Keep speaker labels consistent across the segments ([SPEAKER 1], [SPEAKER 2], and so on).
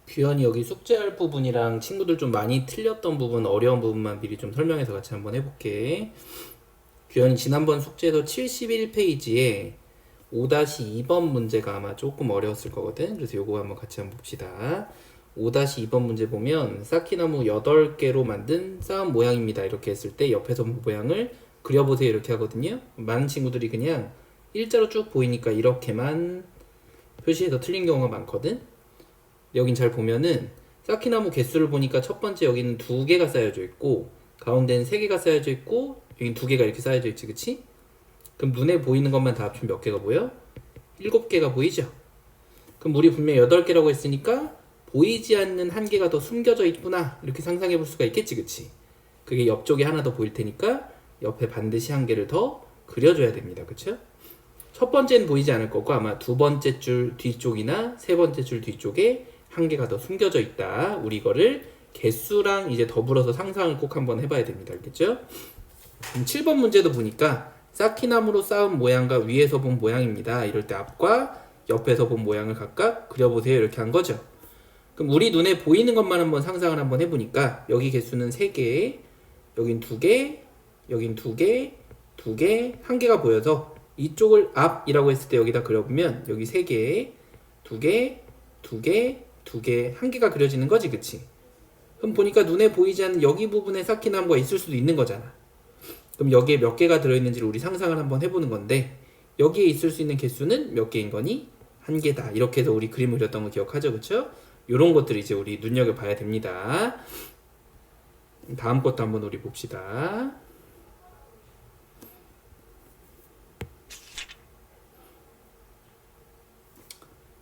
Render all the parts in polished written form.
[SPEAKER 1] 규현이 여기 숙제할 부분이랑 친구들 좀 많이 틀렸던 부분, 어려운 부분만 미리 좀 설명해서 같이 한번 해볼게. 규현이 지난번 숙제에서 71페이지에 5-2번 문제가 아마 조금 어려웠을 거거든. 그래서 요거 한번 같이 한번 봅시다. 5-2번 문제 보면 쌓기나무 8개로 만든 쌓은 모양입니다. 이렇게 했을 때 옆에서 모양을 그려보세요. 이렇게 하거든요. 많은 친구들이 그냥 일자로 쭉 보이니까 이렇게만 표시해서 틀린 경우가 많거든. 여긴 잘 보면은 쌓기나무 개수를 보니까 첫 번째 여기는 2개가 쌓여져 있고 가운데는 3개가 쌓여져 있고 여긴 2개가 이렇게 쌓여져 있지, 그치? 그럼 눈에 보이는 것만 다 합치면 몇 개가 보여? 7개가 보이죠? 그럼 우리 분명 8개라고 했으니까 보이지 않는 한 개가 더 숨겨져 있구나 이렇게 상상해 볼 수가 있겠지, 그치? 그게 옆쪽에 하나 더 보일 테니까 옆에 반드시 한 개를 더 그려줘야 됩니다, 그쵸? 첫 번째는 보이지 않을 거고 아마 두 번째 줄 뒤쪽이나 세 번째 줄 뒤쪽에 한 개가 더 숨겨져 있다. 우리 이거를 개수랑 이제 더불어서 상상을 꼭 한번 해봐야 됩니다. 알겠죠? 7번 문제도 보니까 쌓기나무로 쌓은 모양과 위에서 본 모양입니다. 이럴 때 앞과 옆에서 본 모양을 각각 그려보세요. 이렇게 한 거죠. 그럼 우리 눈에 보이는 것만 한번 상상을 한번 해보니까 여기 개수는 3개, 여긴 2개, 여긴 2개, 2개, 1개가 보여서 이쪽을 앞이라고 했을 때 여기다 그려보면 여기 3개, 2개, 2개, 2개, 1개가 그려지는 거지, 그치? 그럼 보니까 눈에 보이지 않는 여기 부분에 쌓기나무가 있을 수도 있는 거잖아. 그럼 여기에 몇 개가 들어있는지를 우리 상상을 한번 해보는 건데 여기에 있을 수 있는 개수는 몇 개인 거니? 1개다. 이렇게 해서 우리 그림 그렸던 거 기억하죠, 그쵸? 요런 것들 이제 우리 눈여겨봐야 됩니다. 다음 것도 한번 우리 봅시다.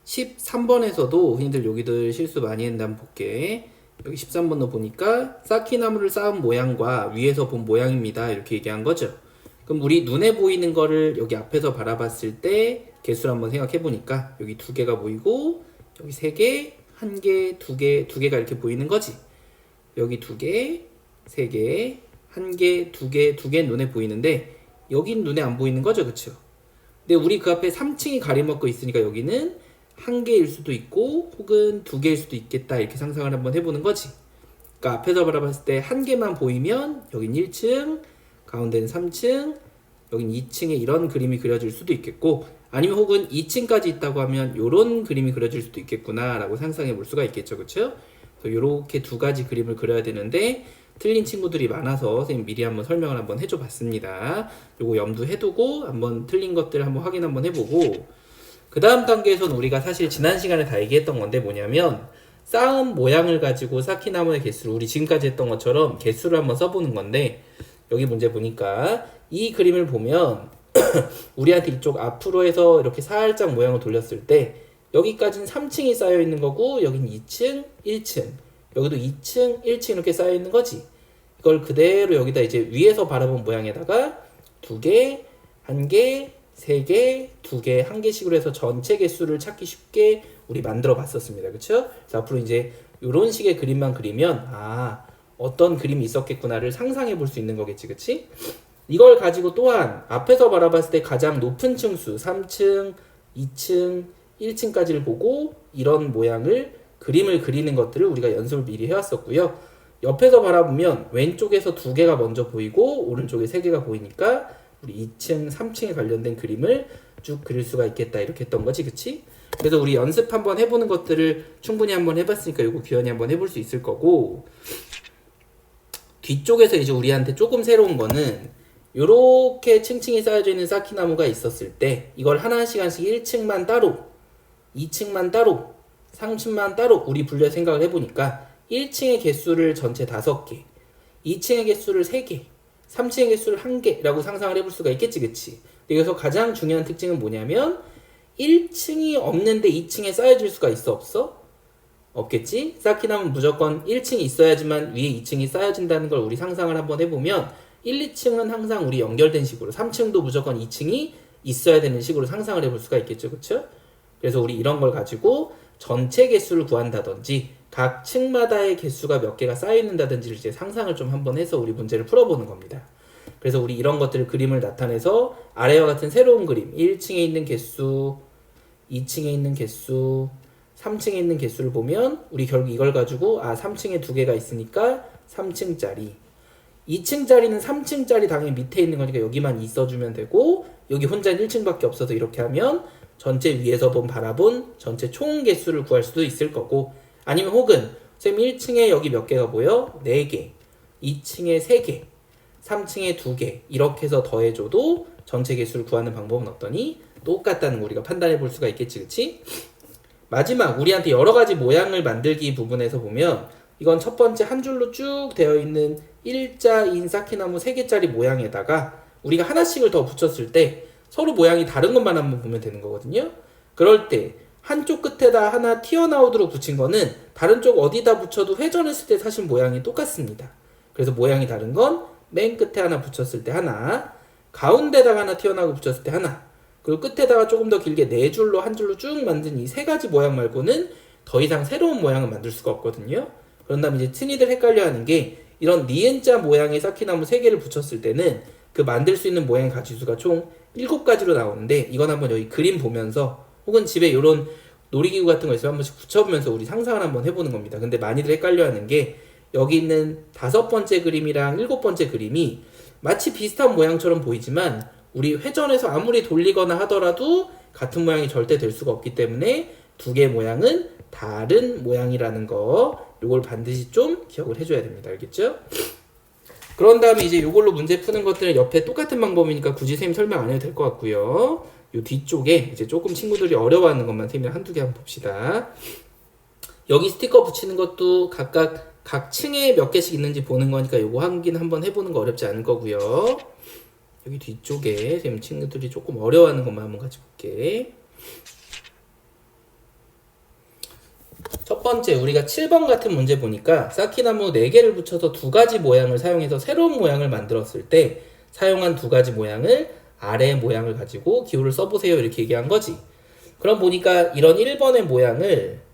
[SPEAKER 1] 13번에서도 흔히들 여기들 실수 많이 했는데 한번 볼게. 여기 13번도 보니까 쌓기나무를 쌓은 모양과 위에서 본 모양입니다. 이렇게 얘기한 거죠. 그럼 우리 눈에 보이는 거를 여기 앞에서 바라봤을 때 개수를 한번 생각해 보니까 여기 2개가 보이고 여기 3개, 1개, 2개, 2개가 이렇게 보이는 거지. 여기 2개, 3개, 1개, 2개, 2개 눈에 보이는데 여긴 눈에 안 보이는 거죠, 그쵸? 근데 우리 그 앞에 3층이 가리먹고 있으니까 여기는 1개일 수도 있고 혹은 2개일 수도 있겠다 이렇게 상상을 한번 해보는 거지. 그러니까 앞에서 바라봤을 때 1개만 보이면 여긴 1층, 가운데는 3층, 여긴 2층에 이런 그림이 그려질 수도 있겠고 아니면 혹은 2층까지 있다고 하면 이런 그림이 그려질 수도 있겠구나 라고 상상해 볼 수가 있겠죠, 그쵸? 이렇게 두 가지 그림을 그려야 되는데 틀린 친구들이 많아서 선생님 미리 한번 설명을 한번 해줘 봤습니다. 요거 염두해 두고 한번 틀린 것들 한번 확인 한번 해보고 그 다음 단계에서는 우리가 사실 지난 시간에 다 얘기했던 건데 뭐냐면 쌓은 모양을 가지고 쌓기나무의 개수를 우리 지금까지 했던 것처럼 개수를 한번 써보는 건데 여기 문제 보니까 이 그림을 보면 우리한테 이쪽 앞으로 해서 이렇게 살짝 모양을 돌렸을 때 여기까지는 3층이 쌓여 있는 거고 여긴 2층, 1층 여기도 2층, 1층 이렇게 쌓여 있는 거지. 이걸 그대로 여기다 이제 위에서 바라본 모양에다가 2개, 1개, 3개, 2개, 1개씩으로 해서 전체 개수를 찾기 쉽게 우리 만들어 봤었습니다. 그쵸? 자, 앞으로 이제 이런 식의 그림만 그리면 어떤 그림이 있었겠구나를 상상해 볼 수 있는 거겠지, 그치? 이걸 가지고 또한 앞에서 바라봤을 때 가장 높은 층수 3층, 2층, 1층까지를 보고 이런 모양을 그림을 그리는 것들을 우리가 연습을 미리 해왔었고요. 옆에서 바라보면 왼쪽에서 2개가 먼저 보이고 오른쪽에 3개가 보이니까 우리 2층, 3층에 관련된 그림을 쭉 그릴 수가 있겠다 이렇게 했던 거지, 그치? 그래서 우리 연습 한번 해보는 것들을 충분히 한번 해봤으니까 이거 규현이 한번 해볼 수 있을 거고 뒤쪽에서 이제 우리한테 조금 새로운 거는 요렇게 층층이 쌓여져 있는 쌓기나무가 있었을 때 이걸 하나씩 1층만 따로 2층만 따로 3층만 따로 우리 분류해 생각을 해보니까 1층의 개수를 전체 5개 2층의 개수를 3개 3층의 개수를 1개라고 상상을 해볼 수가 있겠지, 그치? 여기서 가장 중요한 특징은 뭐냐면 1층이 없는데 2층에 쌓여질 수가 있어, 없어? 없겠지? 쌓기나무는 무조건 1층이 있어야지만 위에 2층이 쌓여진다는 걸 우리 상상을 한번 해보면 1, 2층은 항상 우리 연결된 식으로 3층도 무조건 2층이 있어야 되는 식으로 상상을 해볼 수가 있겠죠, 그쵸? 그래서 우리 이런 걸 가지고 전체 개수를 구한다든지 각 층마다의 개수가 몇 개가 쌓여있는다든지를 이제 상상을 좀 한번 해서 우리 문제를 풀어보는 겁니다. 그래서 우리 이런 것들을 그림을 나타내서 아래와 같은 새로운 그림 1층에 있는 개수, 2층에 있는 개수, 3층에 있는 개수를 보면 우리 결국 이걸 가지고 3층에 두 개가 있으니까 3층짜리, 2층짜리는 3층짜리 당연히 밑에 있는 거니까 여기만 있어주면 되고, 여기 혼자는 1층밖에 없어서 이렇게 하면 전체 위에서 바라본 전체 총 개수를 구할 수도 있을 거고, 아니면 혹은 쌤 1층에 여기 몇 개가 보여? 4개, 2층에 3개, 3층에 2개 이렇게 해서 더해줘도 전체 개수를 구하는 방법은 어떠니? 똑같다는 거 우리가 판단해 볼 수가 있겠지, 그치? 마지막 우리한테 여러 가지 모양을 만들기 부분에서 보면, 이건 첫 번째 한 줄로 쭉 되어 있는 일자인 쌓기나무 3개짜리 모양에다가 우리가 하나씩을 더 붙였을 때 서로 모양이 다른 것만 한번 보면 되는 거거든요. 그럴 때 한쪽 끝에다 하나 튀어나오도록 붙인 거는 다른 쪽 어디다 붙여도 회전했을 때 사실 모양이 똑같습니다. 그래서 모양이 다른 건 맨 끝에 하나 붙였을 때 하나, 가운데다가 하나 튀어나오고 붙였을 때 하나, 그리고 끝에다가 조금 더 길게 4줄로 한 줄로 쭉 만든 이 3가지 모양 말고는 더 이상 새로운 모양을 만들 수가 없거든요. 그런 다음에 이제 흔히들 헷갈려하는 게, 이런 니은자 모양의 쌓기나무 3개를 붙였을 때는 그 만들 수 있는 모양 가지수가 총 7가지로 나오는데, 이건 한번 여기 그림 보면서 혹은 집에 이런 놀이기구 같은 거 있으면 한 번씩 붙여보면서 우리 상상을 한번 해보는 겁니다. 근데 많이들 헷갈려하는 게, 여기 있는 5번째 그림이랑 7번째 그림이 마치 비슷한 모양처럼 보이지만 우리 회전해서 아무리 돌리거나 하더라도 같은 모양이 절대 될 수가 없기 때문에 두 개의 모양은 다른 모양이라는 거, 요걸 반드시 좀 기억을 해줘야 됩니다. 알겠죠? 그런 다음에 이제 요걸로 문제 푸는 것들은 옆에 똑같은 방법이니까 굳이 선생님 설명 안 해도 될 것 같고요. 요 뒤쪽에 이제 조금 친구들이 어려워하는 것만 선생님이 한두 개 한번 봅시다. 여기 스티커 붙이는 것도 각각 각 층에 몇 개씩 있는지 보는 거니까 요거 확인 한번 해보는 거 어렵지 않을 거고요. 여기 뒤쪽에 선생님 친구들이 조금 어려워하는 것만 한번 같이 볼게. 첫 번째 우리가 7번 같은 문제 보니까 쌓기나무 4개를 붙여서 2가지 모양을 사용해서 새로운 모양을 만들었을 때 사용한 2가지 모양을 아래 모양을 가지고 기호를 써보세요 이렇게 얘기한 거지. 그럼 보니까 이런 1번의 모양을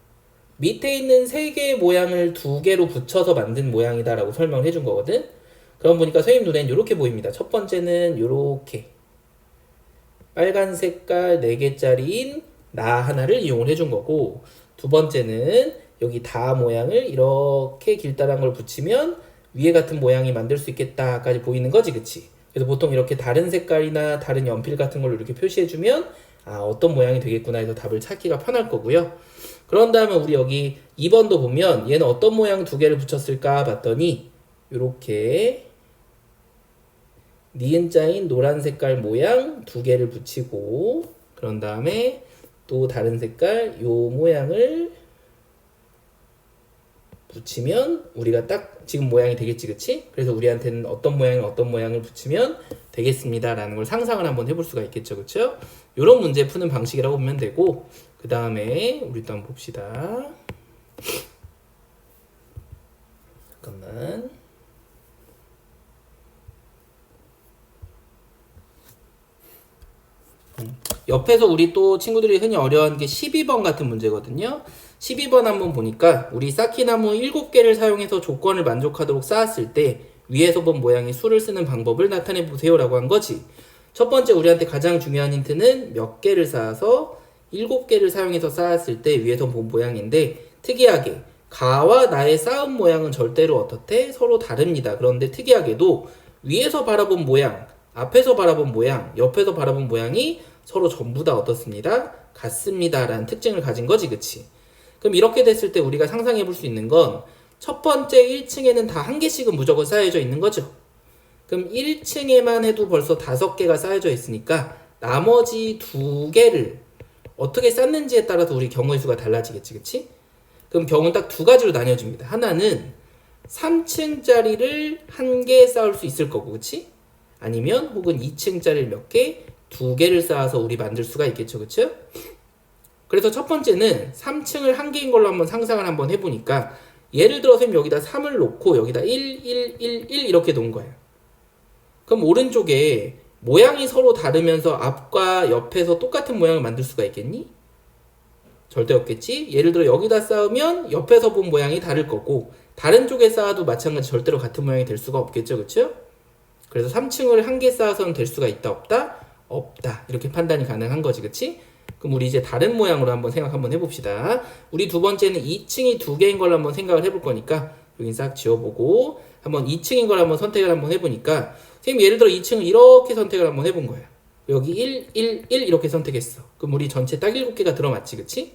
[SPEAKER 1] 밑에 있는 3개의 모양을 2개로 붙여서 만든 모양이다 라고 설명을 해준 거거든. 그럼 보니까 선생님 눈엔 이렇게 보입니다. 첫 번째는 이렇게 빨간 색깔 4개짜리인 나 하나를 이용을 해준 거고, 두 번째는 여기 다 모양을 이렇게 길다란 걸 붙이면 위에 같은 모양이 만들 수 있겠다까지 보이는 거지, 그치? 그래서 보통 이렇게 다른 색깔이나 다른 연필 같은 걸로 이렇게 표시해주면 어떤 모양이 되겠구나 해서 답을 찾기가 편할 거고요. 그런 다음에 우리 여기 2번도 보면 얘는 어떤 모양 2개를 붙였을까 봤더니 이렇게 니은자인 노란 색깔 모양 2개를 붙이고, 그런 다음에 또 다른 색깔 요 모양을 붙이면 우리가 딱 지금 모양이 되겠지, 그치? 그래서 우리한테는 어떤 모양을 붙이면 되겠습니다 라는 걸 상상을 한번 해볼 수가 있겠죠, 그쵸? 요런 문제 푸는 방식이라고 보면 되고, 그 다음에 우리 또 한번 봅시다. 잠깐만. 옆에서 우리 또 친구들이 흔히 어려워하는 게 12번 같은 문제거든요. 12번 한번 보니까 우리 쌓기나무 7개를 사용해서 조건을 만족하도록 쌓았을 때 위에서 본 모양의 수를 쓰는 방법을 나타내 보세요 라고 한 거지. 첫 번째 우리한테 가장 중요한 힌트는 몇 개를 쌓아서 7개를 사용해서 쌓았을 때 위에서 본 모양인데, 특이하게 가와 나의 쌓은 모양은 절대로 어떻대? 서로 다릅니다. 그런데 특이하게도 위에서 바라본 모양, 앞에서 바라본 모양, 옆에서 바라본 모양이 서로 전부 다 어떻습니다? 같습니다 라는 특징을 가진 거지, 그치? 그럼 이렇게 됐을 때 우리가 상상해 볼 수 있는 건 첫 번째 1층에는 다 한 개씩은 무조건 쌓여져 있는 거죠. 그럼 1층에만 해도 벌써 5개가 쌓여져 있으니까 나머지 2개를 어떻게 쌓는지에 따라서 우리 경우의 수가 달라지겠지, 그치? 그럼 경우는 딱 2가지로 나뉘어집니다. 하나는 3층짜리를 1개 쌓을 수 있을 거고, 그치? 아니면 혹은 2층짜리를 몇 개? 2개를 쌓아서 우리 만들 수가 있겠죠, 그쵸? 그래서 첫 번째는 3층을 1개인 걸로 한번 상상을 한번 해보니까, 예를 들어 쌤 여기다 3을 놓고 여기다 1, 1, 1, 1 이렇게 놓은 거예요. 그럼 오른쪽에 모양이 서로 다르면서 앞과 옆에서 똑같은 모양을 만들 수가 있겠니? 절대 없겠지? 예를 들어 여기다 쌓으면 옆에서 본 모양이 다를 거고, 다른 쪽에 쌓아도 마찬가지 절대로 같은 모양이 될 수가 없겠죠, 그쵸? 그래서 3층을 1개 쌓아서는 될 수가 있다, 없다? 없다. 이렇게 판단이 가능한 거지, 그치? 그럼 우리 이제 다른 모양으로 한번 생각 한번 해봅시다. 우리 두 번째는 2층이 두 개인 걸 한번 생각을 해볼 거니까 여기 싹 지워보고 한번 2층인 걸 한번 선택을 한번 해보니까 선생님 예를 들어 2층을 이렇게 선택을 한번 해본 거야. 여기 1, 1, 1 이렇게 선택했어. 그럼 우리 전체 딱 7개가 들어맞지, 그치?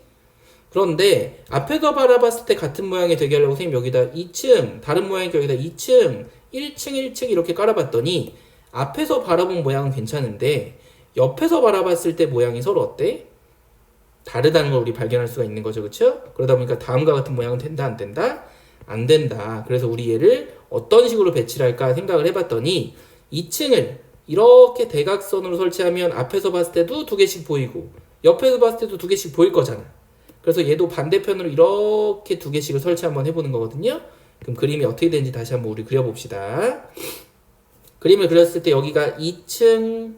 [SPEAKER 1] 그런데 앞에서 바라봤을 때 같은 모양이 되게 하려고 선생님 여기다 2층, 다른 모양이 여기다 2층, 1층, 1층 이렇게 깔아봤더니 앞에서 바라본 모양은 괜찮은데 옆에서 바라봤을 때 모양이 서로 어때? 다르다는 걸 우리 발견할 수가 있는 거죠, 그쵸? 그러다 보니까 다음과 같은 모양은 된다, 안 된다? 안 된다. 그래서 우리 얘를 어떤 식으로 배치를 할까 생각을 해봤더니 2층을 이렇게 대각선으로 설치하면 앞에서 봤을 때도 두 개씩 보이고 옆에서 봤을 때도 두 개씩 보일 거잖아. 그래서 얘도 반대편으로 이렇게 두 개씩을 설치 한번 해보는 거거든요. 그럼 그림이 어떻게 되는지 다시 한번 우리 그려봅시다. 그림을 그렸을 때 여기가 2층,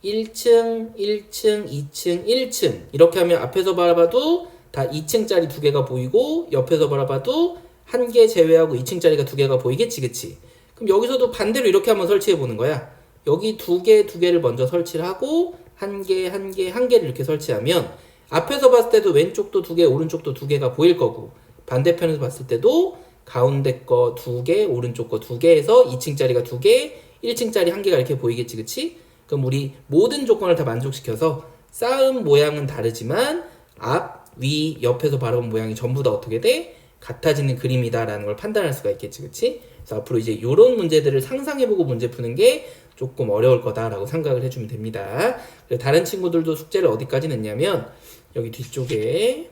[SPEAKER 1] 1층, 1층, 2층, 1층 이렇게 하면 앞에서 바라봐도 다 2층짜리 두 개가 보이고 옆에서 바라봐도 한 개 제외하고 2층짜리가 두 개가 보이겠지, 그치? 그럼 여기서도 반대로 이렇게 한번 설치해 보는 거야. 여기 두 개를 먼저 설치를 하고 한 개, 한 개, 한 개를 이렇게 설치하면 앞에서 봤을 때도 왼쪽도 두 개, 오른쪽도 두 개가 보일 거고 반대편에서 봤을 때도 가운데 거 두 개, 오른쪽 거 두 개에서 2층짜리가 두 개, 1층짜리 한 개가 이렇게 보이겠지, 그치? 그럼 우리 모든 조건을 다 만족시켜서 쌓은 모양은 다르지만 앞, 위, 옆에서 바라본 모양이 전부 다 어떻게 돼? 같아지는 그림이다라는 걸 판단할 수가 있겠지, 그치? 그래서 앞으로 이제 이런 문제들을 상상해보고 문제 푸는 게 조금 어려울 거다라고 생각을 해주면 됩니다. 다른 친구들도 숙제를 어디까지 냈냐면 여기 뒤쪽에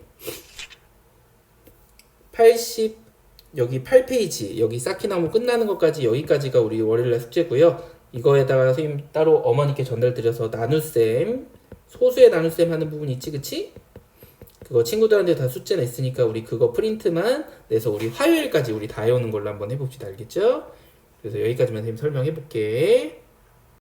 [SPEAKER 1] 80 여기 8페이지 여기 쌓기나무 끝나는 것까지 여기까지가 우리 월요일날 숙제고요. 이거에다가 선생님 따로 어머니께 전달드려서 나눗셈 소수의 나눗셈 하는 부분 있지, 그치? 그거 친구들한테 다 숙제 냈으니까 우리 그거 프린트만 내서 우리 화요일까지 우리 다 해오는 걸로 한번 해봅시다. 알겠죠? 그래서 여기까지만 선생님 설명해 볼게.